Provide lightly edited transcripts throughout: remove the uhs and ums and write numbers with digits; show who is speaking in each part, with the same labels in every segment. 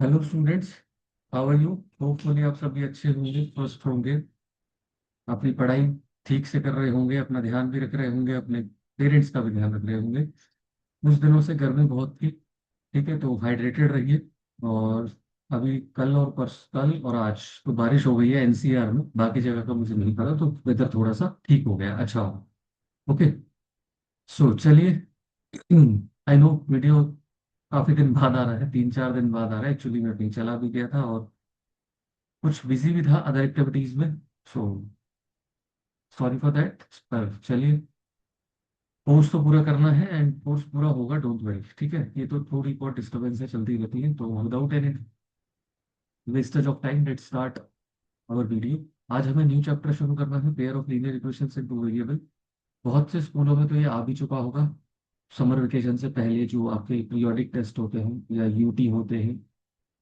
Speaker 1: Hello students, how are you? Hopefully आप सभी अच्छे होंगे, स्वस्थ होंगे, अपनी पढ़ाई ठीक से कर रहे होंगे, अपना ध्यान भी रख रहे होंगे, अपने पेरेंट्स का भी ध्यान रख रहे होंगे। कुछ दिनों से गर्मी बहुत थी। ठीक है, तो हाइड्रेटेड रहिए। और अभी कल और कल और आज तो बारिश हो गई है एनसीआर में, बाकी जगह का मुझे नहीं पता, तो वेदर थोड़ा सा ठीक हो गया, अच्छा हो। ओके, सो चलिए। आई नो वीडियो काफी दिन बाद आ रहा है, 3-4 दिन बाद आ रहा है। एक्चुअली मैं कहीं चला भी गया था और कुछ बिजी भी था अदर एक्टिविटीज में। So sorry for that. पर चलिए, कोर्स तो पूरा करना है एंड कोर्स पूरा होगा, डोंट वरी। ठीक है, ये तो थोड़ी बहुत डिस्टर्बेंस है चलती रहती है, तो without any wastage of time let's start our video. आज हमें न्यू चैप्टर शुरू करना है, pair of linear equations in two variable. बहुत से स्कूलों में तो ये आ भी चुका होगा समर वेकेशन से पहले, जो आपके पीरियोडिक टेस्ट होते हैं या यूटी होते हैं।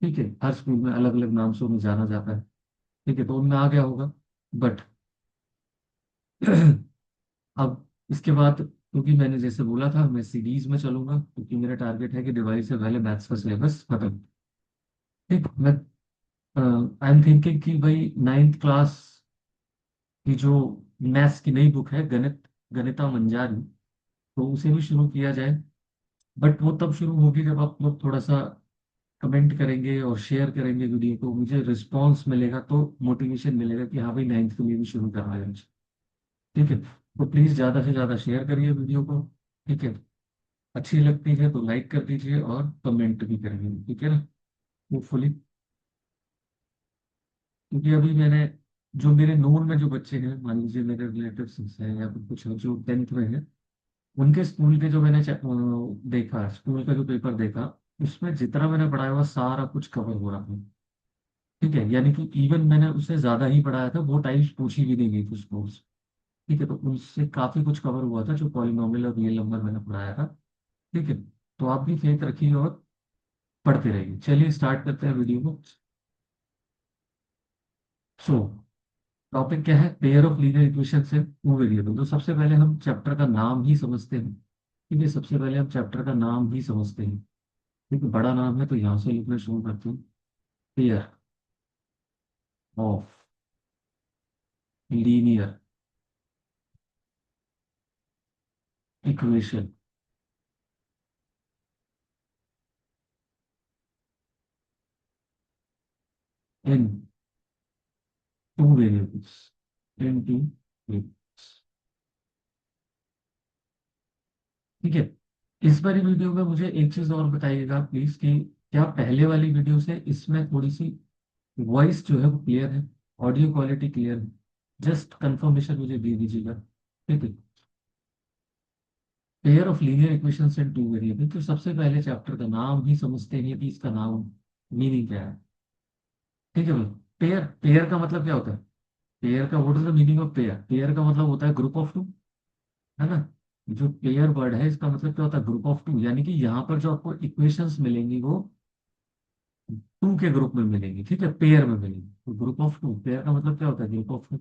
Speaker 1: ठीक है, हर स्कूल में अलग अलग नाम से उन्हें जाना जाता है। ठीक है, तो उनमें आ गया होगा। बट अब इसके बाद, क्योंकि मैंने जैसे बोला था मैं सीरीज में चलूंगा, क्योंकि मेरा टारगेट है कि दिवाली से पहले मैथ्स का सिलेबस खत्म। ठीक, मैं आई एम थिंकिंग कि भाई 9th क्लास की जो मैथ्स की नई बुक है, गणिता मंजारी, तो उसे भी शुरू किया जाए। बट वो तब शुरू होगी जब आप लोग थोड़ा सा कमेंट करेंगे और शेयर करेंगे वीडियो को, मुझे रिस्पॉन्स मिलेगा तो मोटिवेशन मिलेगा कि हाँ भाई 9th के लिए भी शुरू करना है मुझे। ठीक है, तो प्लीज ज्यादा से ज्यादा शेयर करिए वीडियो को। ठीक है, अच्छी लगती है तो लाइक कर दीजिए और कमेंट भी करिए, ठीक है ना। होपफुली, क्योंकि अभी मैंने जो मेरे नोन में जो बच्चे हैं, मान लीजिए मेरे रिलेटिव्स हैं या फिर कुछ हैं जो 10th में हैं, उनके स्कूल के जो मैंने देखा, स्कूल का जो पेपर देखा, उसमें जितना मैंने पढ़ाया हुआ सारा कुछ कवर हो रहा है। ठीक है, यानी कि इवन मैंने उससे ज्यादा ही पढ़ाया था, वो टाइप्स पूछी भी नहीं गई थी स्पोर्ट्स। ठीक है, तो उनसे काफी कुछ कवर हुआ था जो पॉलिनोमियल और रियल नंबर मैंने पढ़ाया था। ठीक है, तो आप भी फेथ रखिए और पढ़ते रहिए। चलिए स्टार्ट करते हैं वीडियो को। सो टॉपिक क्या है? पेयर ऑफ लीनियर इक्वेशन से टू वेरिएबल। तो सबसे पहले हम चैप्टर का नाम ही समझते हैं। ठीक है, सबसे पहले हम चैप्टर का नाम ही समझते हैं। ठीक है, बड़ा नाम है तो यहाँ से लिखना शुरू करते हैं। Pair of linear equation in two variables, in two variables. ठीक है, इस बारी वीडियो में मुझे एक चीज और बताइएगा प्लीज, कि क्या पहले वाली वीडियो से इसमें थोड़ी सी वॉइस जो है वो क्लियर है, ऑडियो क्वालिटी क्लियर है? जस्ट कंफर्मेशन मुझे दे दीजिएगा। ठीक है, pair of linear equations in two variable. तो सबसे पहले चैप्टर का नाम ही समझते हैं कि इसका नाम, मीनिंग क्या है। ठीक है भाई, पेयर, पेयर का मतलब क्या होता है? पेयर का, what is the meaning of pair? Pair का मतलब होता है ग्रुप ऑफ टू, है ना। जो पेयर वर्ड है इसका मतलब क्या होता है? ग्रुप ऑफ टू, यानी कि यहाँ पर जो आपको इक्वेशंस मिलेंगी वो टू के ग्रुप में मिलेंगी। ठीक है, पेयर में मिलेंगी, तो ग्रुप ऑफ टू, पेयर का मतलब क्या होता है? Group of two.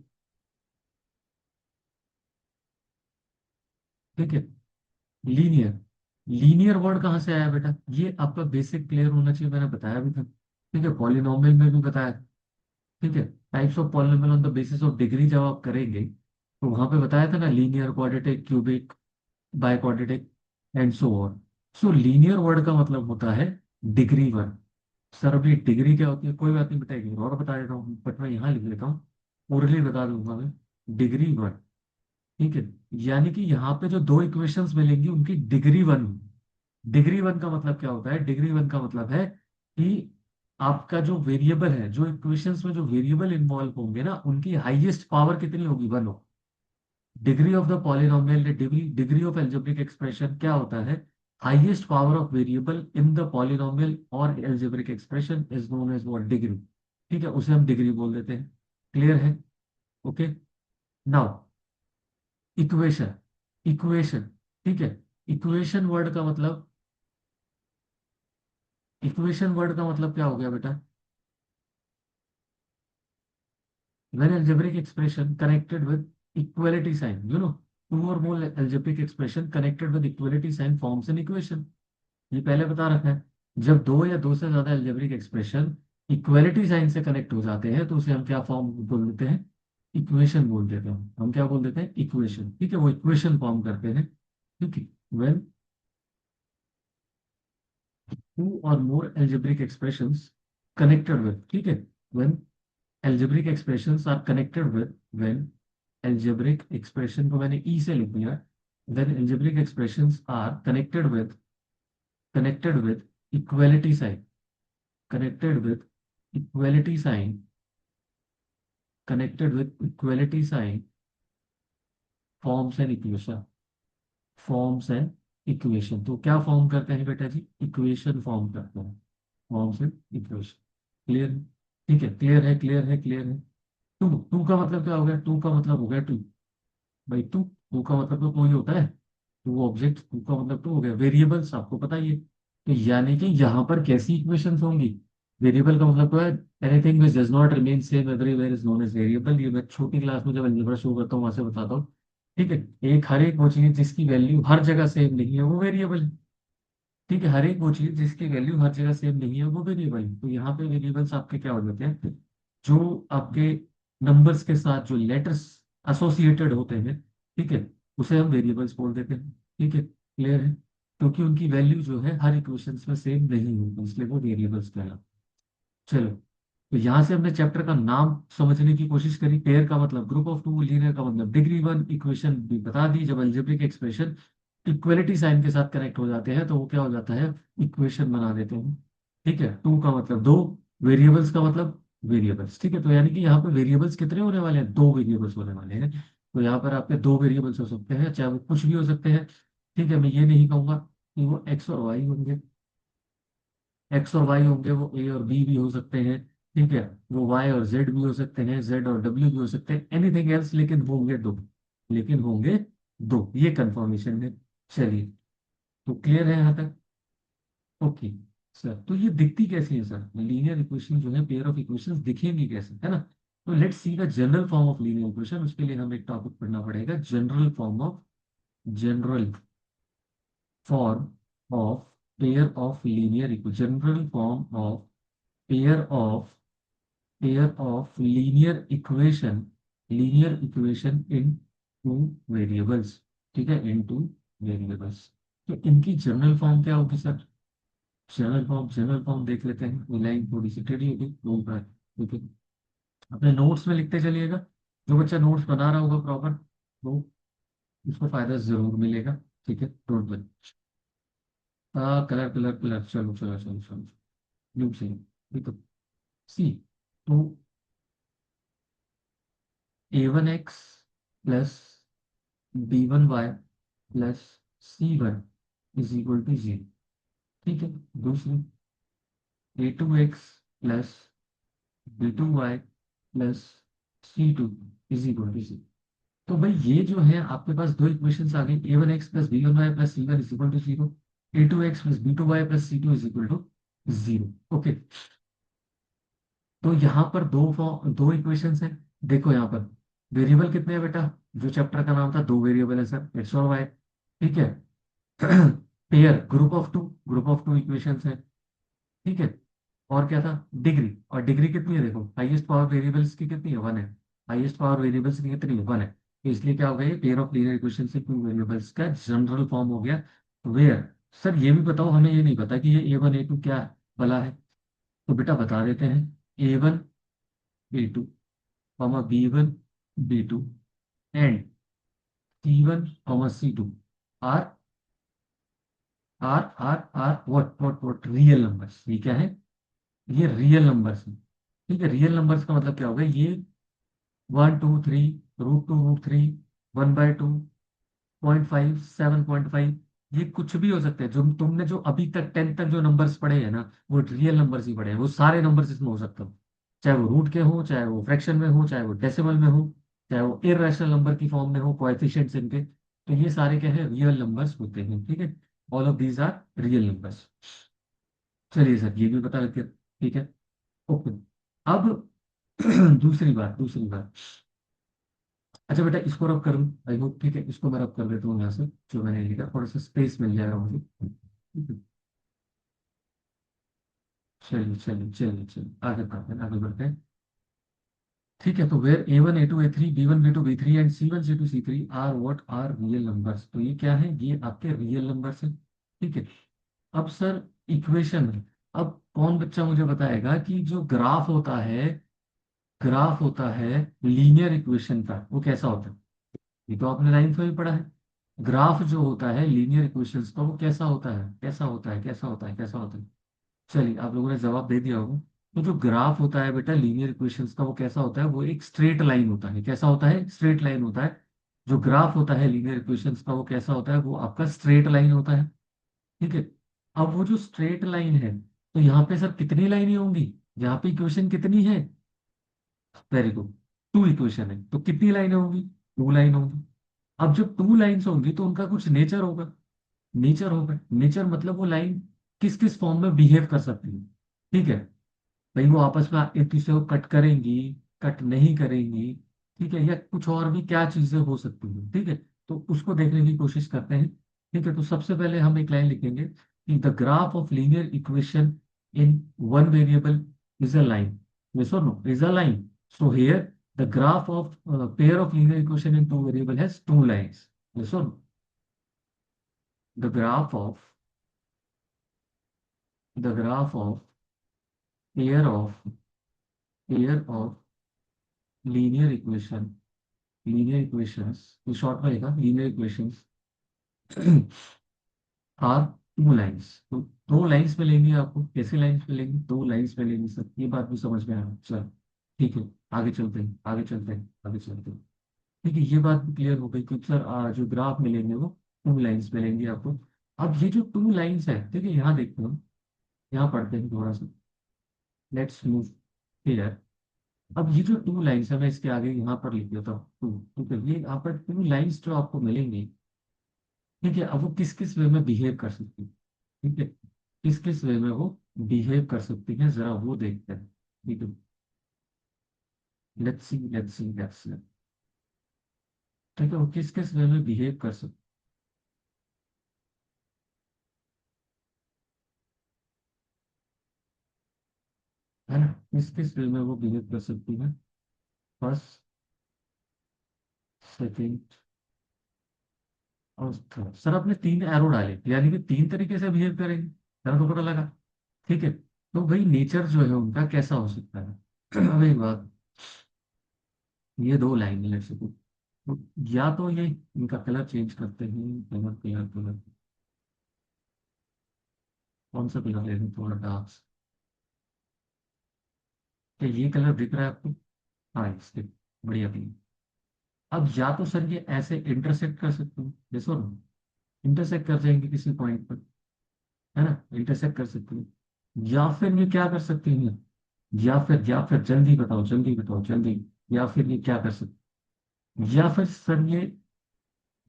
Speaker 1: ठीक है, लीनियर, लीनियर वर्ड कहाँ से आया बेटा? ये आपका बेसिक क्लियर होना चाहिए, मैंने बताया भी था। ठीक है, पॉलिनोमियल में भी बताया। ठीक है, types of polynomial on the basis of degree जब आप करेंगे, तो वहां पे बताया था ना, linear, quadratic, cubic, by quadratic and so on. So linear word का मतलब होता है डिग्री वर्ड। सर अभी डिग्री क्या होती है? कोई बात नहीं बेटा, एक और बता देता हूँ, बट मैं यहाँ लिख लेता हूँ, ओरली बता दूंगा मैं। डिग्री वर्ड, ठीक है, यानी कि यहाँ पे जो दो इक्वेशंस मिलेंगी उनकी डिग्री वन। डिग्री वन का मतलब क्या होता है? डिग्री वन का मतलब है कि आपका जो वेरिएबल है, जो इक्वेशंस में जो वेरिएबल इन्वॉल्व होंगे ना, उनकी हाईएस्ट पावर कितनी होगी? वन हो। Degree of the polynomial, degree degree of algebraic expression क्या होता है? Highest power of variable in the polynomial और algebraic expression is known as what? Degree. ठीक है, उसे हम डिग्री बोल देते हैं। क्लियर है? ओके, नाउ इक्वेशन, इक्वेशन, ठीक है, इक्वेशन वर्ड का मतलब, इक्वेशन वर्ड का मतलब क्या हो गया बेटा? when algebraic expression connected with equality sign, two or more algebraic expression connected with equality sign forms an equation। ये पहले बता रखा है। जब दो या दो से ज्यादा अलजेब्रिक एक्सप्रेशन इक्वलिटी साइन से कनेक्ट हो जाते हैं तो उसे हम क्या फॉर्म बोल देते हैं, इक्वेशन बोल देते हैं। हम क्या बोल देते हैं, इक्वेशन। ठीक है, वो इक्वेशन फॉर्म करते हैं। ठीक है, व्हेन टू और मोर algebraic expressions connected with, ठीक है, when algebraic expressions are connected with, when algebraic expression को मैंने e से लिख दिया, when algebraic expressions are connected with equality sign, connected with equality sign, connected with equality sign, forms an equation, forms an equation। तो क्या form करते हैं बेटा जी, इक्वेशन फॉर्म करते हैं, फॉर्म्स एन इक्वेशन। क्लियर है? ठीक है, क्लियर है, क्लियर है, क्लियर है। टू, टू का मतलब क्या हो गया, टू का मतलब हो गया टू। भाई टू, टू का मतलब तो कोई होता है, टू ऑब्जेक्ट, टू का मतलब टू हो गया। वेरिएबल्स आपको पता ही है, तो यानी कि यहाँ पर कैसी इक्वेशंस होंगी, वेरिएबल का मतलब क्या है, anything which does not remain same everywhere is known as variable. ये मैं छोटी क्लास में जब अलजेब्रा शुरू करता हूँ वहां से बताता हूँ। ठीक है, एक हर एक वो चीज जिसकी वैल्यू हर जगह सेम नहीं है वो वेरिएबल है। ठीक है, हर एक वो चीज जिसकी वैल्यू हर जगह सेम नहीं है वो वेरिएबल है। तो यहाँ पे वेरिएबल्स आपके क्या हो जाते हैं, जो आपके नंबर्स के साथ जो लेटर्स एसोसिएटेड होते हैं, ठीक है, उसे हम वेरिएबल्स बोल देते हैं। ठीक है, क्लियर है, क्योंकि उनकी वैल्यू जो है हर इक्वेशंस में सेम नहीं होती, इसलिए वो वेरिएबल्स कहलाते। चलो, तो यहां से हमने चैप्टर का नाम समझने की कोशिश करी। पेयर का मतलब ग्रुप ऑफ टू, लीनियर का मतलब डिग्री वन, इक्वेशन भी बता दी। जब अलजेब्रिक एक्सप्रेशन इक्वलिटी साइन के साथ कनेक्ट हो जाते हैं तो वो क्या हो जाता है, इक्वेशन बना देते हैं। ठीक है, टू का मतलब दो, वेरिएबल्स का मतलब वेरिएबल्स। ठीक है, तो यानी कि यहाँ पे वेरिएबल्स कितने होने वाले हैं, दो वेरिएबल्स होने वाले हैं। तो यहाँ पर आपके दो वेरिएबल्स हो सकते हैं, चाहे वो कुछ भी हो सकते हैं। ठीक है, मैं ये नहीं कहूंगा कि वो एक्स और वाई होंगे, एक्स और वाई होंगे, वो ए और बी भी हो सकते हैं। ठीक है, वो वाई और जेड भी हो सकते हैं, जेड और डब्ल्यू भी हो सकते हैं, एनीथिंग एल्स, लेकिन होंगे दो, लेकिन होंगे दो, ये कंफर्मेशन है। चलिए, तो क्लियर है यहाँ तक? ओके सर, तो ये दिखती कैसी है सर, लीनियर इक्वेशन जो है, पेयर ऑफ इक्वेशंस दिखेंगी कैसे, है ना? तो let's see the general form of linear equation. उसके लिए हमें एक टॉपिक पढ़ना पड़ेगा, general form of pair of linear equation, general form of pair of linear equation in two variables. ठीक है, इन टू वेरिएबल्स। तो इनकी जनरल फॉर्म क्या होगी सर, जनरल फॉर्म देख लेते हैं। ये लाइन थोड़ी सी टेढ़ी होगी, डोंट वरी। ठीक है, अपने नोट्स में लिखते चलिएगा। जो बच्चा नोट्स बना रहा होगा प्रॉपर, वो उसको फायदा जरूर मिलेगा। ठीक है, don't worry. Colour colour colour, चलो चलो चलो चलो, ब्लू से। ठीक है, सी, तो a1x plus b1y plus c1 is equal to 0। ठीक है, दूसरी a2x plus b2y plus c2 is equal to 0। तो भाई ये जो है आपके पास दो इक्वेशंस आ गई, a1x plus b1y plus c1 is equal to 0, a2x plus b2y plus c2 is equal to 0। Okay, तो यहाँ पर दो इक्वेशंस हैं। देखो यहाँ पर वेरिएबल कितने हैं बेटा, जो चैप्टर का नाम था, दो वेरिएबल है सर, एक्स और वाई। ठीक है, pair, group of two equations है। ठीक है, और क्या था, डिग्री, और डिग्री कितनी है, देखो हाईएस्ट पावर वेरिएबल्स की कितनी है, वन है। हाईएस्ट पावर वेरिएबल्स की कितनी है, वन है। तो इसलिए क्या हो गया, ये पेयर ऑफ लीनियर इक्वेशन से टू वेरिएबल्स का जनरल फॉर्म हो गया। वेयर, सर ये भी बताओ, हमें ये नहीं पता कि ये A1 A2 क्या भला है। तो बेटा बता देते हैं, A1 A2, B1 B2 and C1 C2 are are what real numbers. ये क्या है, ये रियल नंबर्स है। ठीक है, रियल नंबर्स का मतलब क्या होगा, ये 1 2 3, √2 √3, 1/2, 0.5, 7.5, ये कुछ भी हो सकते हैं। जो तुमने जो अभी तक 10 तक जो नंबर्स पढ़े हैं ना, वो रियल नंबर्स ही पढ़े हैं, वो सारे नंबर्स इसमें हो सकते हो। चाहे वो रूट के हो, चाहे वो फ्रैक्शन में हो, चाहे वो डेसिमल में हो, चाहे वो इरेशनल नंबर की फॉर्म में हो, कोएफिशिएंट्स इनके। तो ये सारे क्या है, रियल नंबर्स होते हैं। ठीक है, all of these are real numbers. चलिए सर, ये भी बता देते हैं। ठीक है, ओके। अब दूसरी बात, अच्छा बेटा इसको रब करूँ, आई होप। ठीक है, इसको मैं रब कर देता हूँ यहाँ से, जो मैंने लिखा, थोड़ा सा स्पेस मिल जाएगा मुझे। ठीक है, चलिए चलिए चलिए चलिए, आगे बढ़ते हैं, आगे बढ़ते हैं। ठीक है, तो where A1 A2 A3 B1 B2 B3 and C1 C2 C3 are what are real numbers, तो ये क्या है, ये आपके रियल नंबर्स है। ठीक है। अब सर इक्वेशन है। अब कौन बच्चा मुझे बताएगा कि जो ग्राफ होता है, ग्राफ होता है लीनियर इक्वेशन का, वो कैसा होता है? ये तो आपने लाइन में भी पढ़ा है। ग्राफ जो होता है लीनियर इक्वेशंस का, वो कैसा होता है, कैसा होता है, कैसा होता है, कैसा होता है? चलिए, आप लोगों ने जवाब दे दिया होगा। तो जो ग्राफ होता है बेटा लीनियर इक्वेशंस का, वो कैसा होता है, वो एक स्ट्रेट लाइन होता है। कैसा होता है? स्ट्रेट लाइन होता है। जो ग्राफ होता है लीनियर इक्वेशंस का, वो कैसा होता है, वो आपका स्ट्रेट लाइन होता है। ठीक है। अब वो जो स्ट्रेट लाइन है, तो यहाँ पे सर कितनी लाइनें होंगी? यहाँ पे इक्वेशन कितनी है? वेरी गुड, टू इक्वेशन है, तो कितनी लाइनें होंगी? टू लाइन होंगी। अब जब टू लाइन्स होंगी तो उनका कुछ नेचर होगा। नेचर होगा, नेचर मतलब वो लाइन किस किस फॉर्म में बिहेव कर सकती है। ठीक है। भाई वो आपस में एक दूसरे को कट करेंगी, कट नहीं करेंगी, ठीक है, या कुछ और भी क्या चीजें हो सकती हैं। ठीक है। तो उसको देखने की कोशिश करते हैं। ठीक है, तो सबसे पहले हम एक लाइन लिखेंगे कि the graph of linear equation in one variable is a line. Yes और no, is a line. So here the graph of pair of linear equation in two variable has two lines. Yes और no, the graph of, the graph of pair of, pair of linear equation, linear equations, ये short में लिखा linear equations are two lines. तो दो lines मिलेंगी आपको। कैसे lines मिलेंगी? दो लाइंस मिलेंगी सर, ये बात भी समझ में आ रहा है। चलो ठीक है, आगे चलते हैं, आगे चलते हैं, आगे चलते हैं। ठीक है, ये बात भी क्लियर हो गई कि सर जो ग्राफ मिलेंगे वो टू लाइंस मिलेंगी आपको। अब ये जो टू लाइंस है, ठीक है, यहाँ देखते हो, यहाँ पढ़ते हैं थोड़ा सा। Let's move here. अब ये जो टू लाइंस है, मैं इसके आगे यहाँ पर लिख देता हूँ टू। ठीक है, ये यहाँ पर टू लाइंस जो आपको मिलेंगी, ठीक है, अब वो किस किस वे में बिहेव कर सकती है। ठीक है, किस किस वे में वो बिहेव कर सकती है, जरा वो देखते हैं। ठीक है, let's see, let's see, let's see. ठीक है, वो किस किस वे में बिहेव कर सकती है ना, किस किस वे में वो बिहेव कर सकती है। फर्स्ट, सेकेंड और थर्ड। सर आपने तीन एरो डाले, यानी कि तीन तरीके से बिहेव करेंगे, जरा तो पता लगा। ठीक है, तो भाई नेचर जो है उनका कैसा हो सकता है अब एक बात, ये दो लाइन है ऐसे तो या तो ये इनका कलर चेंज करते हैं, कलर कलर कलर, कौन सा कलर ले लें थोड़ा डार्क? क्या ये कलर दिख रहा है आपको? हाँ, इसके बढ़िया भी। अब या तो सर ये ऐसे इंटरसेक्ट कर सकते हैं, देखो ना, इंटरसेक्ट कर जाएंगे किसी पॉइंट पर, है ना, इंटरसेक्ट कर सकते हैं। या फिर ये क्या कर सकते हैं, या फिर जल्दी बताओ, जल्दी बताओ, जल्दी। या फिर ये क्या कर सकते, या फिर सर ये,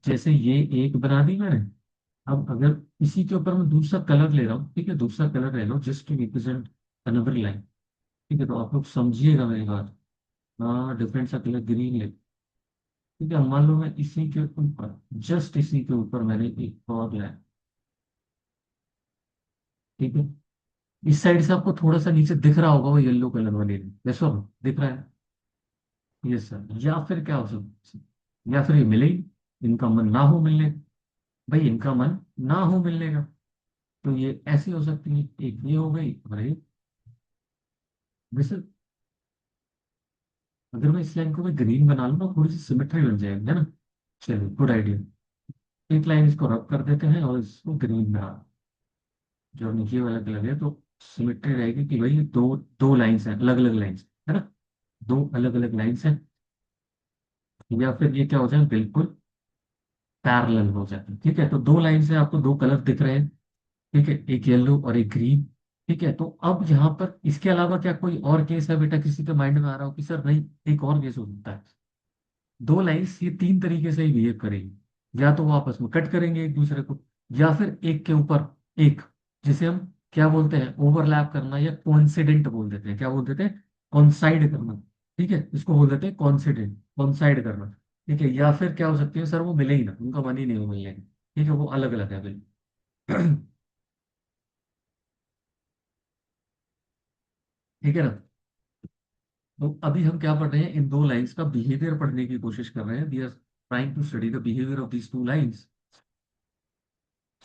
Speaker 1: जैसे ये एक बना दी मैंने, अब अगर इसी के ऊपर मैं दूसरा कलर ले रहा हूँ, ठीक है, दूसरा कलर ले लो just to represent another line. ठीक है, तो आप लोग समझिएगा मेरी बात। हाँ, डिफरेंट सा कलर ग्रीन ले। ठीक है, मान लो मैं इसी के ऊपर, जस्ट इसी के ऊपर मैंने एक और लाइन। ठीक है, इस साइड से आपको थोड़ा सा नीचे दिख रहा होगा वो येलो कलर वाले, देखो दिख रहा है। यस सर, या फिर क्या हो सकता है? या फिर ये मिले ही, इनका मन ना हो मिलने, भाई इनका मन ना हो मिलने का, तो ये ऐसी हो सकती है। एक ये हो गई, और एक वैसे, अगर मैं इस लाइन को मैं ग्रीन बना लूँ ना, थोड़ी सी सिमेट्री बन जाएगी, है ना। चलिए, गुड आइडिया। एक लाइन इसको रब कर देते हैं और इसको ग्रीन बना, जो नीचे वाला कलर है, तो सिमेट्री रहेगी कि भाई दो दो लाइंस हैं, अलग अलग लाइंस, है ना, दो अलग अलग लाइंस हैं। या फिर ये क्या हो जाए, बिल्कुल पैरेलल हो जाए। ठीक है, तो दो लाइन से आपको दो कलर दिख रहे हैं। ठीक है, एक येलो और एक ग्रीन। ठीक है, तो अब यहाँ पर इसके अलावा क्या कोई और केस है बेटा, किसी के माइंड में आ रहा हो कि सर नहीं, एक और केस हो सकता है? दो लाइंस ये तीन तरीके से ही बिहेव करेंगी, या तो वो आपस में कट करेंगे एक दूसरे को, या फिर एक के ऊपर एक, जिसे हम क्या बोलते हैं, ओवरलैप करना, या कॉन्सिडेंट बोल देते हैं। क्या बोल देते हैं? कॉन्साइड करना। ठीक है, इसको बोल देते हैं कॉन्सिडेंट, कॉन्साइड करना। ठीक है, या फिर क्या हो सकती है सर, वो मिले ही ना, उनका मन ही नहीं हो मिलने का। ठीक है, वो अलग अलग है बिल्कुल ठीक है ना। तो अभी हम क्या पढ़ रहे हैं, इन दो लाइंस का बिहेवियर पढ़ने की कोशिश कर रहे हैं। We are trying to study the behaviour of these two lines.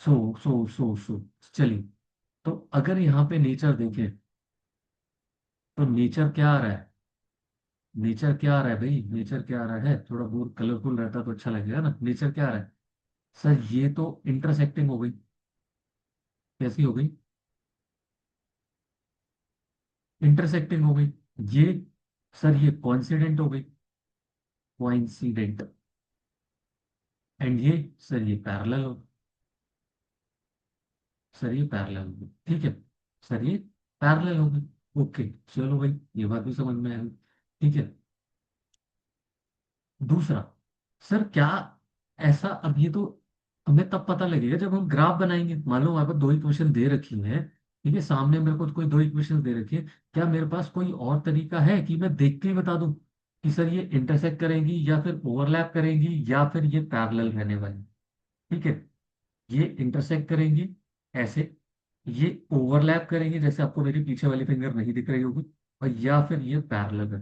Speaker 1: So so चलिए, तो अगर यहाँ पे नेचर देखें, तो नेचर क्या आ रहा है, नेचर क्या आ रहा है भाई, नेचर क्या आ रहा है, थोड़ा बहुत कलरफुल रहता तो अच्छा लगेगा ना। नेचर क्या आ रहा है सर, ये तो इंटरसेक्टिंग हो गई। कैसी हो गई, इंटरसेक्टिंग हो गई। ये सर ये कोइंसिडेंट हो गई, कोइंसिडेंट। एंड ये सर ये पैरेलल हो, सर ये पैरेलल हो गई, ठीक है। सर ये पैरेलल हो गई, ओके। चलो भाई, ये बात भी समझ में आई, ठीक है। दूसरा, सर क्या ऐसा, अब ये तो हमें तब पता लगेगा जब हम ग्राफ बनाएंगे। मान लो हमारे पास दो इक्वेशन दे रखी है, ठीक है, सामने मेरे को कोई दो इक्वेशन दे रखी है। क्या मेरे पास कोई और तरीका है कि मैं देख के ही बता दूं कि सर ये इंटरसेक्ट करेंगी या फिर ओवरलैप करेंगी या फिर ये पैरेलल रहने वाली, ठीक है। ये इंटरसेक्ट करेंगी ऐसे, ये ओवरलैप करेंगे जैसे आपको मेरी पीछे वाली फिंगर नहीं दिख रही होगी, और या फिर ये पैरेलल है।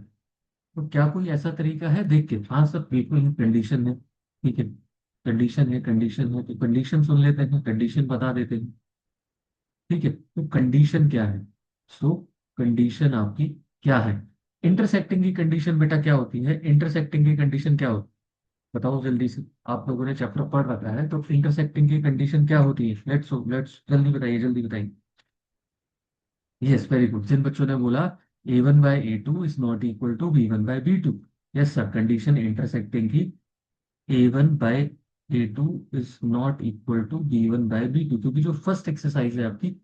Speaker 1: तो क्या कोई ऐसा तरीका है देख के, हाँ सर बिल्कुल कंडीशन है, ठीक है। कंडीशन है, कंडीशन है, तो कंडीशन सुन लेते हैं, कंडीशन बता देते हैं, ठीक है। तो कंडीशन क्या है, सो कंडीशन आपकी क्या है। इंटरसेक्टिंग की कंडीशन बेटा क्या होती है, इंटरसेक्टिंग की कंडीशन क्या होती है, बताओ जल्दी से। आप लोगों ने चैप्टर पढ़ रखा है, तो इंटरसेक्टिंग की कंडीशन क्या होती है, लेट्स जल्दी बताइए, जल्दी बताइए। यस वेरी गुड, जिन बच्चों ने बोला a1/a2 is not equal to b1/b2, yes sir, condition intersecting की a1/a2 is not equal to b1/b2, क्योंकि जो फर्स्ट एक्सरसाइज है आपकी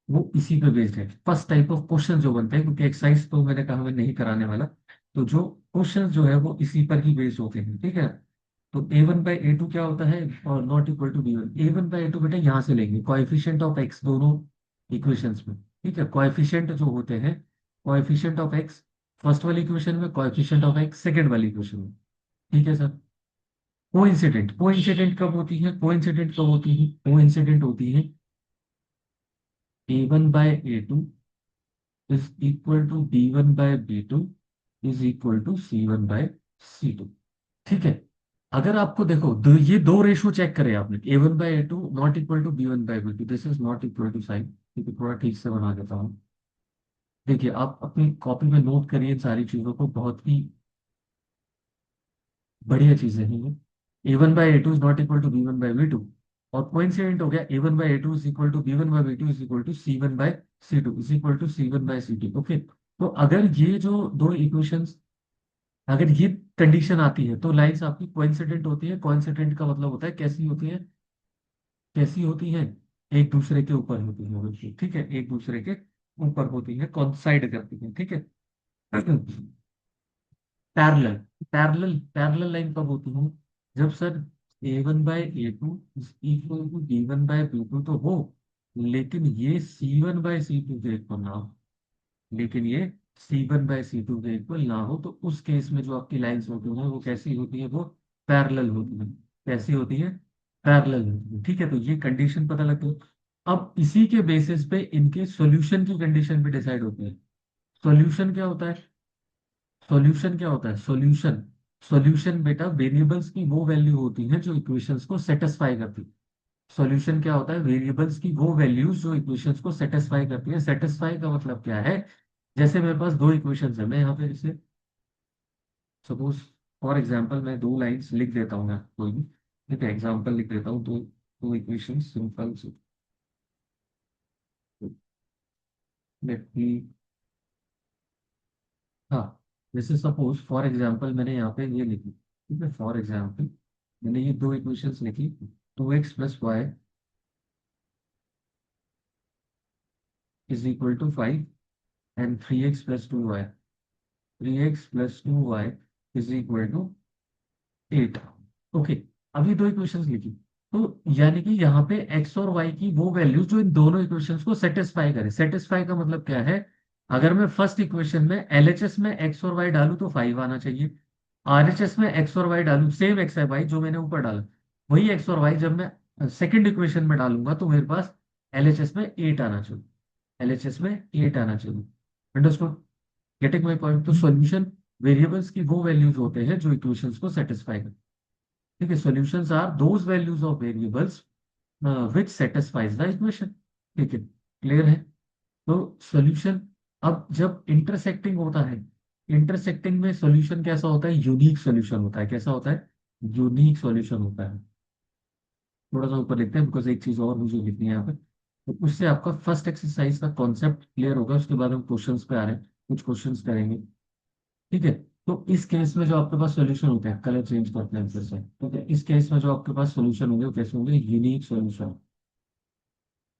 Speaker 1: वो इसी पे बेस्ड है। फर्स्ट टाइप ऑफ क्वेश्चन जो बनते हैं, क्योंकि एक्सरसाइज तो मैंने कहा मैं नहीं कराने वाला, तो जो क्वेश्चन जो है वो इसी पर ही बेस्ड होते हैं, ठीक है। तो a1/a2 क्या होता है, और not equal to b1, a1/a2 बेटा यहाँ से लेंगे कोएफिशिएंट ऑफ x दोनों इक्वेशंस में, ठीक है। कोएफिशिएंट जो होते हैं, कोएफिशिएंट ऑफ x फर्स्ट वाली इक्वेशन में, कोएफिशिएंट ऑफ x सेकंड वाली इक्वेशन में, ठीक है सर। कोइंसिडेंट, कोइंसिडेंट कब होती है, कोइंसिडेंट कब होती है, कोइंसिडेंट होती है a1/a2 is equal to b1/b2 is equal to c1/c2, ठीक है। अगर आपको देखो ये दो रेशो चेक करे आपने, a1/a2 not equal to b1/b2, this is not equal to sign, ठीक है, थोड़ा ठीक से बना देता हूँ। देखिए आप अपनी कॉपी में नोट करिए इन सारी चीजों को, बहुत ही बढ़िया चीजें हैं ये। a1/a2 is not equal to b1/b2, और कोइंसिडेंट हो गया a1/a2 is equal to b1/b2 is equal to c1/c2 is equal to c1/c2, okay. तो अगर ये जो दो इक्वेशंस, अगर ये कंडीशन आती है तो लाइंस आपकी कोइंसिडेंट होती है। कोइंसिडेंट का मतलब होता है कैसी होती है, कैसी होती है, एक दूसरे के ऊपर होती है, बिल्कुल, ठीक है, एक दूसरे के ऊपर होती है, कोइंसाइड करती है, ठीक है। पैरेलल, पैरेलल लाइन कब होती है, जब sir a1/a2 equal to b1/b2 तो हो, लेकिन ये c1/c2 के इक्वल ना हो, लेकिन ये c1/c2 के इक्वल ना हो, तो उस केस में जो आपकी लाइंस होती हैं वो कैसी होती है, वो पैरेलल होती है। कैसी होती है, पैरेलल होती है, ठीक है। तो ये कंडीशन पता लगती है। अब इसी के बेसिस पे इनके सॉल्यूशन की कंडीशन भी डिसाइड होती है। सॉल्यूशन क्या होता है, सॉल्यूशन क्या होता है, सॉल्यूशन, सॉल्यूशन बेटा वेरिएबल्स की वो वैल्यू होती है जो इक्वेशंस को सेटिस्फाई करती है। सॉल्यूशन क्या होता है, वेरिएबल्स की वो वैल्यूज जो इक्वेशंस को सेटिस्फाई करती है। सेटिस्फाई का मतलब क्या है, जैसे मेरे पास दो इक्वेशंस है, मैं यहाँ पे इसे सपोज फॉर एग्जांपल मैं दो लाइंस लिख देता हूँ, मैं कोई भी, ठीक है, एग्जांपल लिख देता हूँ, दो दो इक्वेशन सिंपल से, लेट मी, हाँ, जैसे सपोज फॉर एग्जांपल मैंने यहाँ पे ये लिखी, ठीक है, फॉर एग्जांपल मैंने ये दो इक्वेशंस लिखी, 2x + y is equal to 5 and 3x + 2y, 3x + 2y is equal to 8, okay. अभी दो इक्वेशंस लिखी, तो यानी कि यहाँ पे x और y की वो वैल्यू जो इन दोनों इक्वेशंस को सेटिस्फाई करे। सेटिस्फाई का मतलब क्या है, अगर मैं फर्स्ट इक्वेशन में एलएचएस में x और y डालूं तो 5 आना चाहिए, आरएचएस में x और y डालूं, सेम x है भाई जो मैंने ऊपर डाला, वही x और y जब मैं सेकंड इक्वेशन में डालूंगा तो मेरे पास एलएचएस में 8 आना चाहिए, एलएचएस में 8 आना चाहिए, अंडरस्टूड। Getting my point? तो सॉल्यूशन वेरिएबल्स की वो वैल्यूज होते हैं जो इक्वेशंस को सेटिस्फाई करते हैं। ठीक है, solutions are those values of variables which satisfies the equation. ठीक है, क्लियर है? तो सॉल्यूशन, अब जब इंटरसेक्टिंग होता है, इंटरसेक्टिंग में सॉल्यूशन कैसा होता है? यूनिक सॉल्यूशन होता है। कैसा होता है? यूनिक सॉल्यूशन होता है। थोड़ा सा ऊपर लिखते हैं, बिकॉज एक चीज और मुझे लिखनी है यहाँ पे। तो उससे आपका फर्स्ट एक्सरसाइज का कॉन्सेप्ट क्लियर होगा, उसके बाद हम क्वेश्चंस पे आ रहे हैं, कुछ क्वेश्चंस करेंगे। ठीक है, तो इस केस में जो आपके पास सॉल्यूशन होते हैं, कलर चेंज करते हैं फिर से। ठीक है, इस केस में जो आपके पास सॉल्यूशन होंगे वो कैसे होंगे? Unique solution.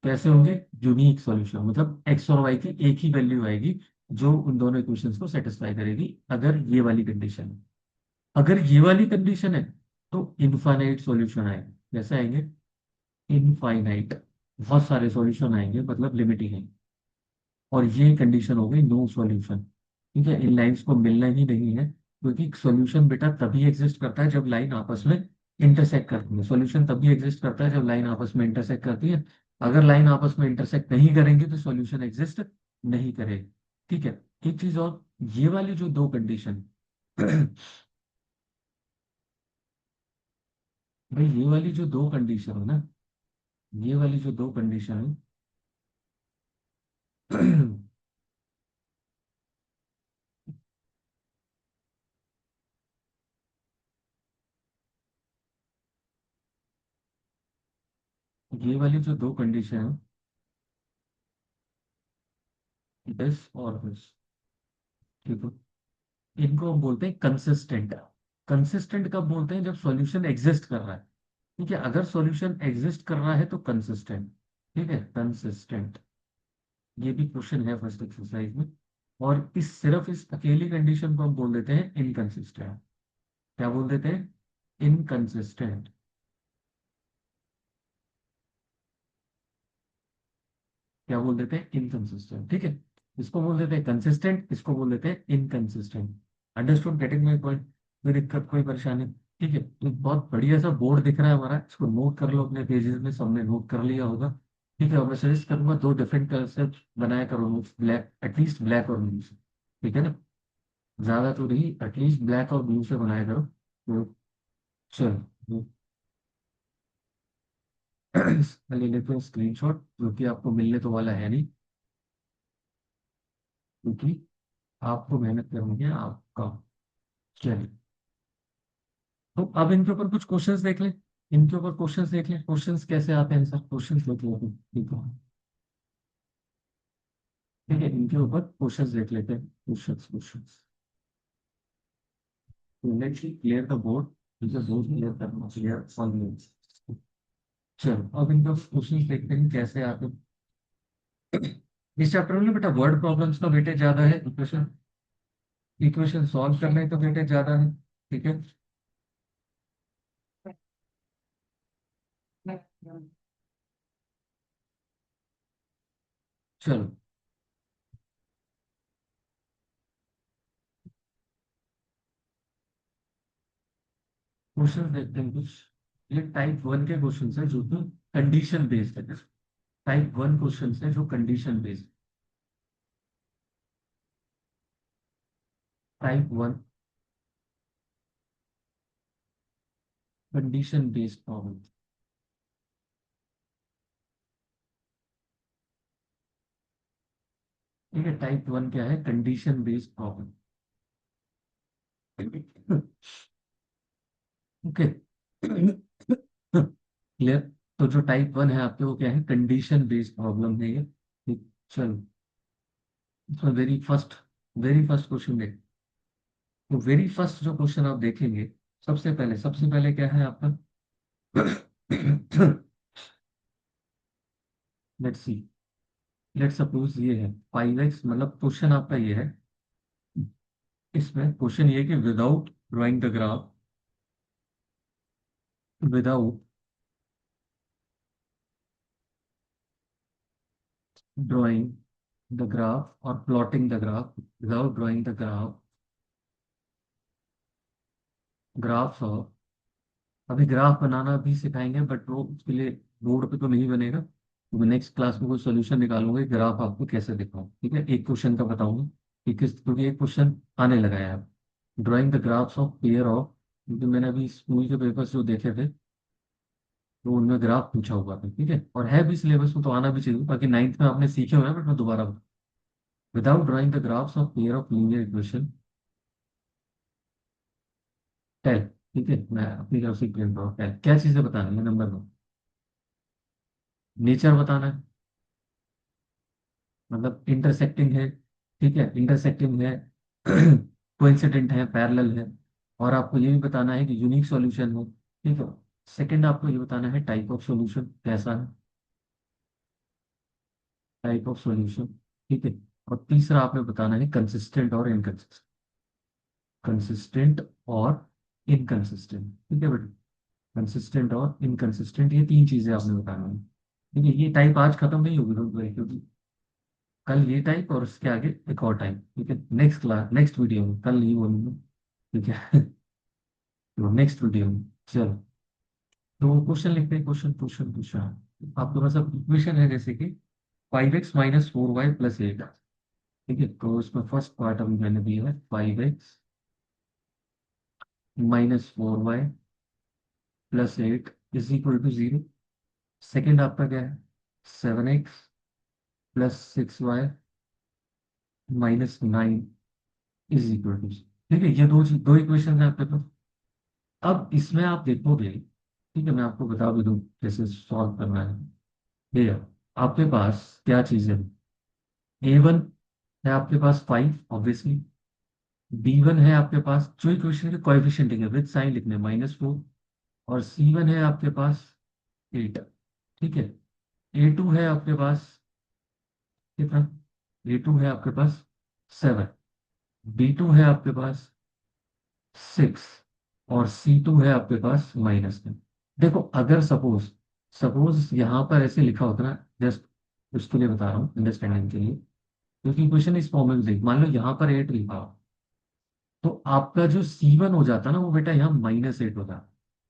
Speaker 1: कैसे होंगे? यूनिक सॉल्यूशन, मतलब एक्स और वाई की एक ही वैल्यू आएगी जो उन दोनों इक्वेशंस को सेटिस्फाई करेगी, अगर ये वाली कंडीशन है। अगर ये वाली कंडीशन है तो इनफाइनाइट सॉल्यूशन आएंगे। कैसे आएंगे? इनफाइनाइट। बहुत सारे सॉल्यूशन आएंगे, मतलब लिमिटिंग है। और ये कंडीशन हो गई नो सॉल्यूशन। ठीक है, इन लाइंस को मिलना ही नहीं है, क्योंकि सॉल्यूशन बेटा तभी एग्जिस्ट करता है जब लाइन आपस में इंटरसेक्ट करती है। सॉल्यूशन तभी एग्जिस्ट करता है जब लाइन आपस में इंटरसेक्ट करती है। अगर लाइन आपस में इंटरसेक्ट नहीं करेंगे तो सॉल्यूशन एग्जिस्ट नहीं करेगा। ठीक है, एक चीज और, ये वाली जो दो कंडीशन भाई ये वाली जो दो कंडीशन है ना, ये वाली जो दो कंडीशन है ये वाली जो दो कंडीशन है, दिस और दिस, ठीक है, इनको हम बोलते हैं कंसिस्टेंट। कंसिस्टेंट कब बोलते हैं? जब सॉल्यूशन एग्जिस्ट कर रहा है। ठीक है, अगर सॉल्यूशन एग्जिस्ट कर रहा है तो कंसिस्टेंट। ठीक है, कंसिस्टेंट। ये भी क्वेश्चन है फर्स्ट एक्सरसाइज में। और इस सिर्फ इस अकेली कंडीशन को हम बोल देते हैं इनकंसिस्टेंट। क्या बोल देते हैं? इनकंसिस्टेंट। क्या बोल देते हैं? इनकंसिस्टेंट। ठीक है, इसको बोल देते हैं कंसिस्टेंट, इसको बोल देते हैं inconsistent. Understood? Getting my point? कोई दिक्कत, कोई परेशानी? ठीक है, तो बहुत बढ़िया सा बोर्ड दिख रहा है हमारा, इसको नोट कर लो अपने पेजेस में, सबने नोट कर लिया होगा। ठीक है, और मैं सजेस्ट करूंगा दो डिफरेंट कलर से बनाया करो नोट्स, ब्लैक, एटलीस्ट ब्लैक और ब्लू से। ठीक है ना? ज्यादा तो नहीं, एटलीस्ट ब्लैक और ब्लू से बनाया करो। तो चलो ले लेते हैं स्क्रीनशॉट, जो कि आपको मिलने तो वाला है नहीं, क्योंकि आपको मेहनत करनी है आपका। चलिए, तो अब इनके ऊपर कुछ क्वेश्चंस देख लें। इनके ऊपर क्वेश्चंस देख लें, क्वेश्चंस कैसे आते हैं सर, क्वेश्चंस देख लेते हैं। ठीक है, ठीक है, इनके ऊपर क्वेश्चंस देख लेते हैं। Questions, questions. Let's clear the board. ठीक है, बोर्ड क्लियर करना चाहिए ऑल। चलो, अब इनका क्वेश्चंस देखते हैं कैसे आते हैं। इस चैप्टर में बेटा वर्ड प्रॉब्लम्स का वेटेज ज्यादा है, इक्वेशन इक्वेशन सॉल्व करने का वेटेज ज्यादा है। ठीक है, चलो क्वेश्चन देखते हैं कुछ। ये टाइप वन के क्वेश्चन है जो कि कंडीशन बेस्ड है। टाइप वन क्वेश्चन है जो condition based. Type one condition based problem. ठीक है, टाइप वन क्या है? Condition based problem. Okay, clear? तो जो टाइप वन है आपके, वो क्या है? कंडीशन बेस्ड प्रॉब्लम है ये। ठीक, चलो, तो वेरी फर्स्ट क्वेश्चन देख। तो वेरी फर्स्ट जो क्वेश्चन आप देखेंगे, सबसे पहले क्या है आपका? लेट्स सी, लेट्स सपोज ये है 5x, मतलब क्वेश्चन आपका ये है, इसमें क्वेश्चन ये है कि without drawing the graph, without drawing the graph और plotting the graph, without drawing the graph, graphs of, अभी ग्राफ बनाना भी सिखाएंगे, बट वो उसके लिए बोर्ड पे तो नहीं बनेगा, तो मैं नेक्स्ट क्लास में कोई सोल्यूशन निकालूंगा, ग्राफ आपको कैसे दिखाऊं। ठीक है, एक क्वेश्चन का बताऊंगा। क्योंकि एक क्वेश्चन आने लगा है अब, drawing the graphs of pair of, क्योंकि मैंने अभी स्कूल के पेपर्स जो देखे थे तो उनमें ग्राफ पूछा हुआ था, ठीक है, और है भी सिलेबस में तो आना भी चाहिए, बाकी नाइन्थ में आपने सीखे हुए हैं, बट मैं दोबारा without drawing the graphs of pair of linear equation, tell, ठीक है, मैं अपनी तरफ से क्लियर करूँ, टेल क्या चीजें बतानी है, नंबर वन, नेचर बताना है, मतलब इंटरसेक्टिंग है, ठीक है, इंटरसेक्टिंग है, कोइंसिडेंट है, पैरेलल है, और आपको ये भी बताना है कि यूनिक सॉल्यूशन है, ठीक है। सेकंड आपको ये बताना है टाइप ऑफ सॉल्यूशन कैसा है, टाइप ऑफ सॉल्यूशन, ठीक है। और तीसरा आपने बताना है कंसिस्टेंट और इनकंसिस्टेंट, कंसिस्टेंट और इनकंसिस्टेंट, ठीक है बेटा, कंसिस्टेंट और इनकंसिस्टेंट, ये तीन चीजें आपने बतानी है, ठीक है। ये टाइप आज खत्म नहीं होगी डोंट वरी, क्योंकि कल ये टाइप और उसके आगे एक और टाइप, ठीक है, नेक्स्ट क्लास नेक्स्ट वीडियो में, कल नहीं बोलूंगा, ठीक है। तो नेक्स्ट वीडियो में, चलो, तो क्वेश्चन लिखते हैं, क्वेश्चन क्वेश्चन क्वेश्चन आपके पास अब इक्वेशन है जैसे कि 5x - 4y + 8, ठीक है, तो इसमें फर्स्ट पार्ट अभी मैंने दिया है 5x - 4y + 8 = 0, सेकेंड आपका क्या है 7x + 6y - 9 ठीक है, ये दो इक्वेशन है आपके पास। अब इसमें आप देखोगे, ठीक है, मैं आपको बता भी दूं कैसे सॉल्व करना है, ये आपके पास क्या चीज़ है, A1 है आपके पास 5 ऑब्वियसली, B1 है आपके पास, जो इक्वेशन के कोएफिशिएंट है विद साइन लिखने -4, और C1 है आपके पास 8, ठीक है। A2 है आपके पास कितना, A2 है आपके पास 7, B2 है आपके पास 6, और C2 है आपके पास -10। देखो अगर सपोज सपोज यहाँ पर ऐसे लिखा होता ना, जस्ट उसके लिए बता रहा हूँ अंडरस्टैंडिंग के लिए, क्योंकि क्वेश्चन इस फॉर्म में भी देख, मान लो यहाँ पर 8 लिखा हो, तो आपका जो C1 हो जाता ना वो बेटा यहाँ -8 होता,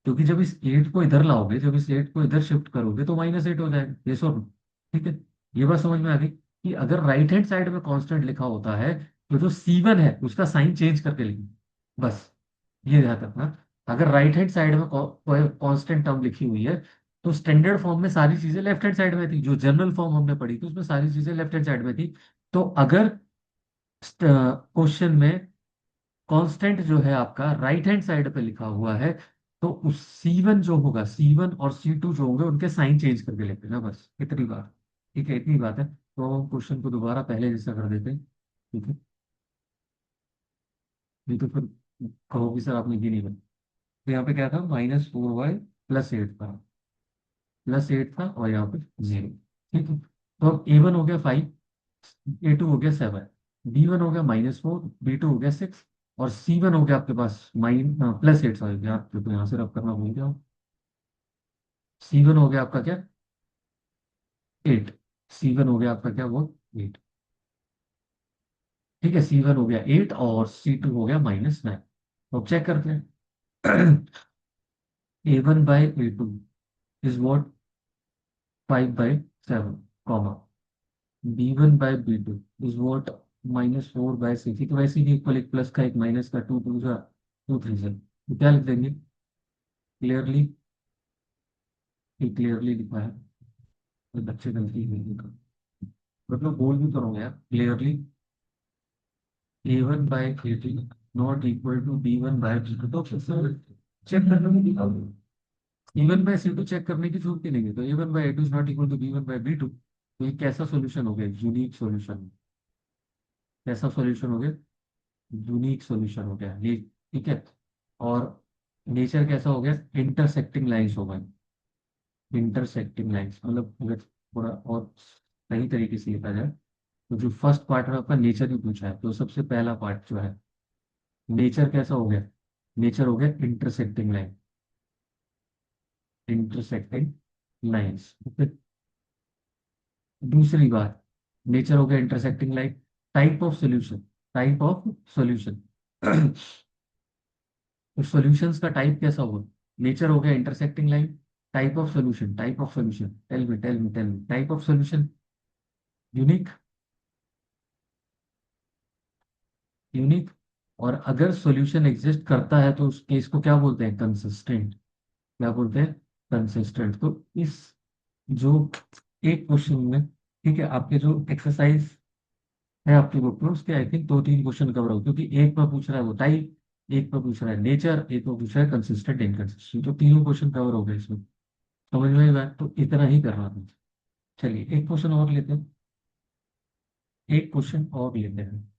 Speaker 1: क्योंकि जब इस 8 को इधर लाओगे, जब इस 8 को इधर शिफ्ट करोगे तो -8 हो जाएगा, ये सो, ठीक है। ये बात समझ में आ गई कि अगर राइट हैंड साइड में कांस्टेंट लिखा होता है तो जो C1 है उसका साइन चेंज करके लिखना, बस ये ध्यान रखना। अगर राइट हैंड साइड में कांस्टेंट टर्म लिखी हुई है तो स्टैंडर्ड फॉर्म में सारी चीजें लेफ्ट हैंड साइड में थी, जो जनरल फॉर्म हमने पढ़ी थी उसमें सारी चीजें लेफ्ट हैंड साइड में थी। तो अगर क्वेश्चन में कांस्टेंट जो है आपका राइट हैंड साइड पे लिखा हुआ है, तो उस C1 जो होगा, C1 और C2 जो होंगे उनके साइन चेंज करके लिख देना, बस इतनी बात, ठीक है, इतनी बात है। तो हम क्वेश्चन को दोबारा पहले जैसा कर देते हैं, ठीक है, नहीं तो फिर कहोगे सर आपने ये नहीं बना। तो यहाँ पे क्या था -4y + 8 था, +8 था, और यहाँ पे 0, ठीक है। तो अब A1 हो गया 5, A2 हो गया 7, B1 हो गया -4, B2 हो गया 6, और C1 हो गया आपके पास +8, सॉरी यार तो यहाँ से रब करना भूल गया, C1 हो गया आपका क्या 8, C1 हो गया आपका क्या वो 8, ठीक है, C1 हो गया 8 और C2 हो गया -9। तो अब चेक करते हैं। A1/A2 is what 5/7, comma B1/B2 is what -4/6, तो वैसे ही इक्वल, एक प्लस का एक माइनस का, टू टू जा टू थ्री जा, तो क्या लिख देंगे क्लियरली, ये क्लियरली लिखा है, तो बच्चे गलती नहीं लिखा, मतलब बोल भी करूंगा यार clearly, A1/A2 not equal to B1/B2, तो फिर से चेक करने में दिखा, A1/C2 चेक करने की जरूरत ही नहीं है, तो A1/A2 is not equal to B1/B2, तो ये कैसा सॉल्यूशन हो गया, यूनिक सॉल्यूशन, कैसा सॉल्यूशन हो गया, यूनिक सॉल्यूशन हो गया ये, ठीक है। और नेचर कैसा हो गया, इंटरसेक्टिंग लाइंस हो गए, इंटरसेक्टिंग लाइंस, मतलब अगर थोड़ा और सही तरीके से लिखा जाए, तो जो फर्स्ट पार्ट है आपका नेचर ही पूछा है, तो सबसे पहला पार्ट जो है नेचर कैसा हो गया, नेचर हो गया इंटरसेक्टिंग लाइन, इंटरसेक्टिंग लाइंस, दूसरी बात नेचर हो गया intersecting line, type of solution, type of solution, तो सॉल्यूशंस का टाइप कैसा होगा, नेचर हो गया intersecting line, type of solution, type of solution, tell me type of solution unique, unique. और अगर सॉल्यूशन एग्जिस्ट करता है तो उस केस को क्या बोलते हैं, कंसिस्टेंट। क्या बोलते हैं, कंसिस्टेंट। तो इस जो एक क्वेश्चन में, ठीक है, आपके जो एक्सरसाइज है आपकी बुक में, उसके आई थिंक 2-3 क्वेश्चन कवर हो, क्योंकि एक पर पूछ रहा है वो टाइप, एक पर पूछ रहा है नेचर, एक पर पूछ रहा है कंसिस्टेंट इनकंसिस्टेंट, तो तीनों क्वेश्चन कवर हो गए इसमें। समझ में आई बात, तो इतना ही करना था। चलिए एक क्वेश्चन और लेते हैं, एक क्वेश्चन और लेते हैं,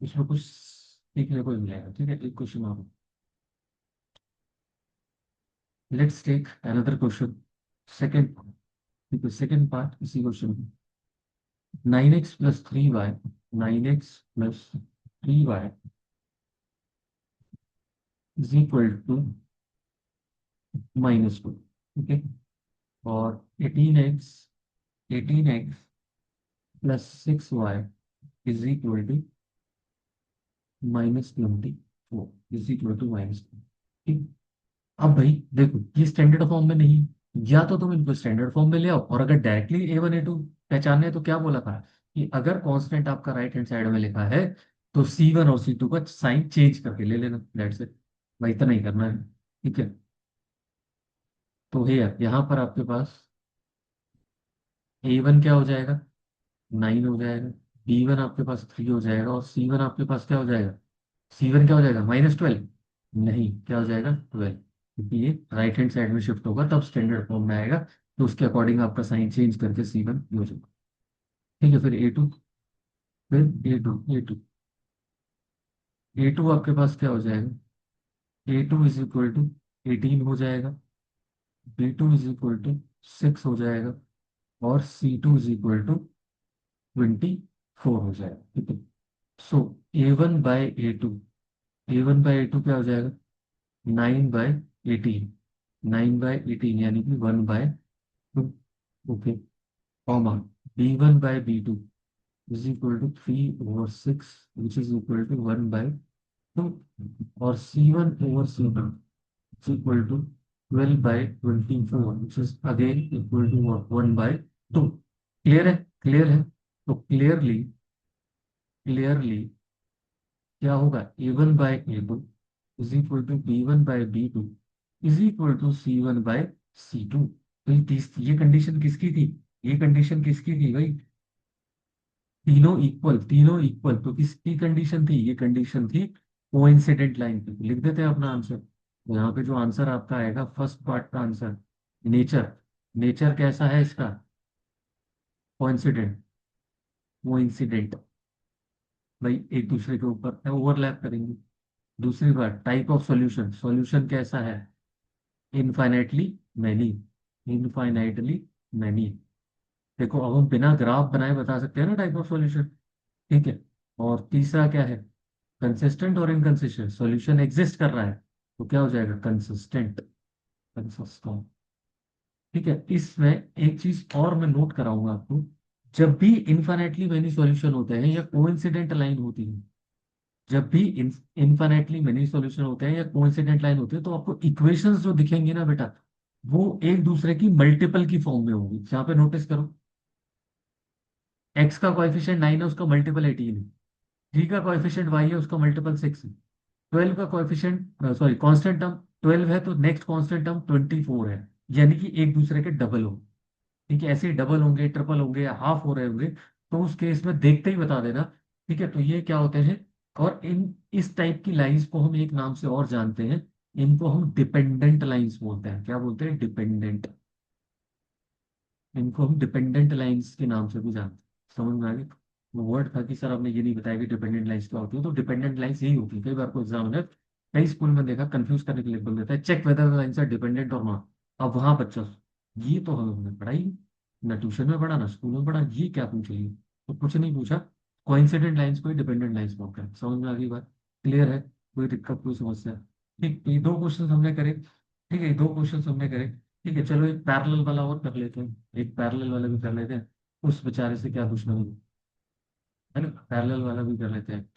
Speaker 1: इसमें कुछ सीखने को मिलेगा। ठीक है, एक क्वेश्चन और। Let's take another question, second. ठीक है, सेकेंड पार्ट इसी question. 9x + 3y, 9x + 3y is equal to -2। ठीक है, और 18x is equal to -24 is equal to -2। ठीक। अब भाई देखो, ये स्टैंडर्ड फॉर्म में नहीं, या तो तुम इनको स्टैंडर्ड फॉर्म में ले आओ, और अगर डायरेक्टली A1 A2 पहचानने हैं तो क्या बोला था कि अगर कांस्टेंट आपका राइट हैंड साइड में लिखा है तो C1 और C2 का साइन चेंज करके ले लेना, दैट्स इट। भाई इतना ही करना है। ठीक है, तो है यहाँ पर आपके पास A1 क्या हो जाएगा, 9 हो जाएगा, B1 आपके पास 3 हो जाएगा, और C1 आपके पास क्या हो जाएगा, C1 क्या हो जाएगा, -12। नहीं, क्या हो जाएगा, 12, क्योंकि ये राइट हैंड साइड में शिफ्ट होगा तब स्टैंडर्ड फॉर्म में आएगा, तो उसके अकॉर्डिंग आपका साइन चेंज करके C1 हो जाएगा। ठीक है, फिर A2, फिर ए टू आपके पास क्या हो जाएगा, A2 = 18 हो जाएगा, B2 = 6 हो जाएगा, और C2 = 24 हो जाएगा। ठीक है, सो A1/A2 क्या हो जाएगा, 9/18, 9/18 यानी कि 1/2। Okay, comma B1/B2 = 3/6 which is equal to 1/2, और C1/C2 which is again equal to 1/2। Clear है, क्लियर है। तो क्लियरली क्या होगा, A1/A2 = B1/B2 = C1/C2। तो ये कंडीशन किसकी थी, ये कंडीशन किसकी थी भाई, तीनों इक्वल, तीनों इक्वल, तो किसकी कंडीशन थी, ये कंडीशन थी कोइंसिडेंट लाइन की। लिख देते हैं अपना आंसर। तो यहाँ पे जो आंसर आपका आएगा फर्स्ट पार्ट का आंसर, नेचर, नेचर कैसा है इसका, कोइंसिडेंट, कोइंसिडेंट। भाई एक दूसरे के ऊपर ओवरलैप करेंगे। दूसरी बात, टाइप ऑफ सॉल्यूशन, सॉल्यूशन कैसा है, इनफाइनाइटली मैनी, इनफाइनाइटली मैनी। देखो अब हम बिना ग्राफ बनाए बता सकते हैं ना टाइप ऑफ सॉल्यूशन। ठीक है, और तीसरा क्या है, कंसिस्टेंट और इनकंसिस्टेंट, सॉल्यूशन एग्जिस्ट कर रहा है तो क्या हो जाएगा, कंसिस्टेंट, कंसिस्टेंट। ठीक है, इसमें एक चीज और मैं नोट कराऊंगा आपको, जब भी इनफाइनाइटली मेनी सॉल्यूशन होते हैं या कोइंसिडेंट लाइन होती है, जब भी इनफाइनाइटली मेनी सॉल्यूशन होते हैं या कोइंसिडेंट लाइन होती है, तो आपको इक्वेशंस जो दिखेंगी ना बेटा, वो एक दूसरे की मल्टीपल की फॉर्म में होगी। यहाँ पे नोटिस करो, एक्स का कोएफिशिएंट 9 है, उसका मल्टीपल 18 है, थ्री का कोएफिशिएंट वाई है, उसका मल्टीपल 6 है, 12 का कोएफिशिएंट, सॉरी कांस्टेंट टर्म 12 है, तो नेक्स्ट कांस्टेंट टर्म 24 है, यानी कि एक दूसरे के डबल हो। ठीक है, ऐसे ही डबल होंगे, ट्रिपल होंगे, या हाफ हो रहे होंगे, तो उस केस में देखते ही बता देना। ठीक है, तो ये क्या होते हैं, और इन इस टाइप की लाइंस को हम एक नाम से और जानते हैं, इनको हम डिपेंडेंट लाइंस बोलते हैं। क्या बोलते हैं, डिपेंडेंट। इनको हम डिपेंडेंट लाइंस के नाम से भी जानते हैं। समझ में आ गया, वो वर्ड था कि सर आपने ये नहीं बताया कि डिपेंडेंट लाइंस क्या होती है, तो डिपेंडेंट लाइंस यही होती है। कई बार को एग्जाम में, कई स्कूल में देखा, कंफ्यूज करने के लिए बोल देता है check whether the lines are dependent और नॉट। अब वहां बच्चा, ये तो हमने पढ़ाई, ना ट्यूशन में पढ़ा ना स्कूल में पढ़ा, ये क्या पूछे, ये तो कुछ नहीं पूछा। कोइंसिडेंट लाइंस को ही डिपेंडेंट लाइंस बोलते हैं। समझ में आ गई बात, क्लियर है, कोई दिक्कत कोई समस्या। ठीक, तो ये दो क्वेश्चन हमने करे। ठीक है, ये दो क्वेश्चन हमने करे। ठीक है, चलो एक पैरेलल वाला और कर लेते हैं, एक पैरेलल वाला भी कर लेते हैं, उस बेचारे से क्या दुश्मनी है ना, पैरेलल वाला भी कर लेते हैं।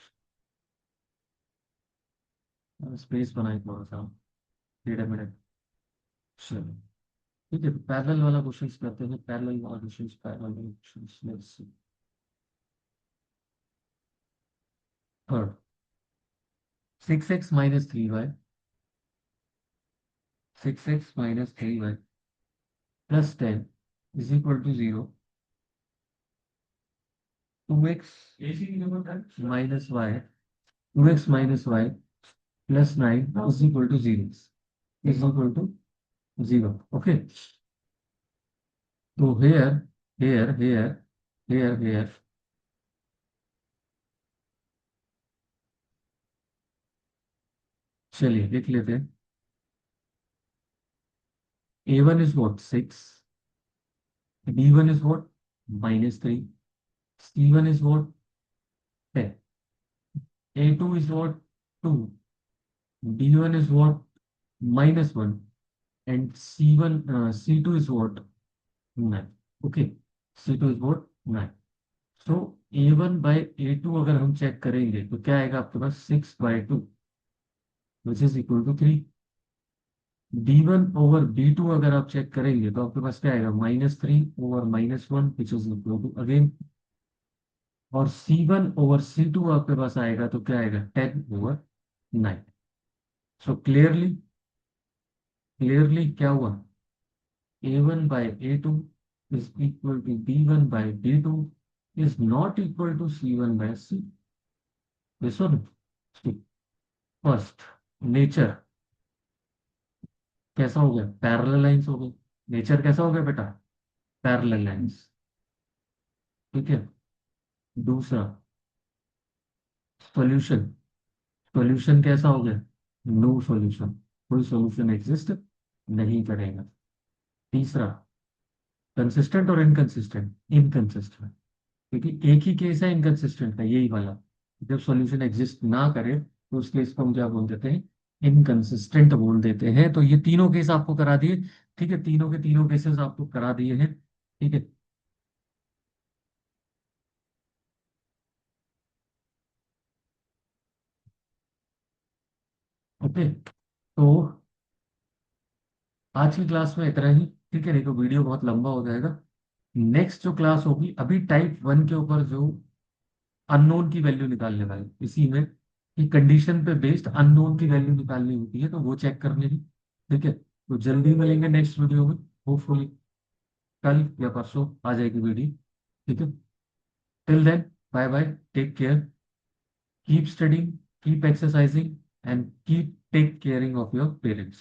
Speaker 1: स्पेस बनाए थोड़ा सा, 3 मिनट। चलो ठीक है, पैरेलल वाला क्वेश्चन करते हैं, पैरेलल वाला क्वेश्चन, पैरेलल वाला question. Third, 6x - 3y, 6x - 3y plus 10 is equal to 0, 2x - y, 2x - y plus 9 is equal to 0, is equal to 0। Okay, तो here here here here here चलिए लिख लेते हैं। A1 is what? 6. B1 is what? -3. C1 is what? 10. A2 is what? 2. B1 is what? -1. And C2 is what? 9. Okay. C2 is what? 9. So A1 by A2 अगर हम check करेंगे तो क्या आएगा आपके पास? 6/2 which is equal to 3। B1/B2 अगर आप चेक करेंगे तो आपके पास क्या आएगा? -3/-1 which is equal to again, और C1/C2 आपके पास आएगा तो क्या आएगा? 10/9। सो क्लियरली क्लियरली क्या हुआ? A1/A2 is equal to B1/B2 is not equal to C1/C। This one. First, nature कैसा हो गया? पैरेलल लाइंस हो गई। नेचर कैसा हो गया बेटा? Parallel lines. ठीक है। दूसरा, सॉल्यूशन, सॉल्यूशन कैसा हो गया? नो सॉल्यूशन, कोई सॉल्यूशन एग्जिस्ट नहीं करेगा। तीसरा, कंसिस्टेंट और इनकंसिस्टेंट, इनकंसिस्टेंट, क्योंकि एक ही केस है इनकंसिस्टेंट का, यही वाला। जब सॉल्यूशन एग्जिस्ट ना करे तो उस केस को हम क्या बोल देते हैं? इनकंसिस्टेंट बोल देते हैं। तो ये तीनों केस आपको करा दिए। ठीक है, तीनों के तीनों केसेस आपको करा दिए हैं। ठीक है। ओके, तो आज की क्लास में इतना ही। ठीक है, नहीं तो वीडियो बहुत लंबा हो जाएगा। नेक्स्ट जो क्लास होगी, अभी टाइप 1 के ऊपर जो अननोन की वैल्यू निकालने वाले, इसी में कि कंडीशन पे बेस्ड अननोन की वैल्यू निकालनी होती है, तो वो चेक करने की। ठीक है, तो जल्दी मिलेंगे नेक्स्ट वीडियो में। होपफुली कल या परसों आ जाएगी वीडियो। ठीक है, till then, bye bye, take care, keep studying, keep exercising and keep take caring of your parents.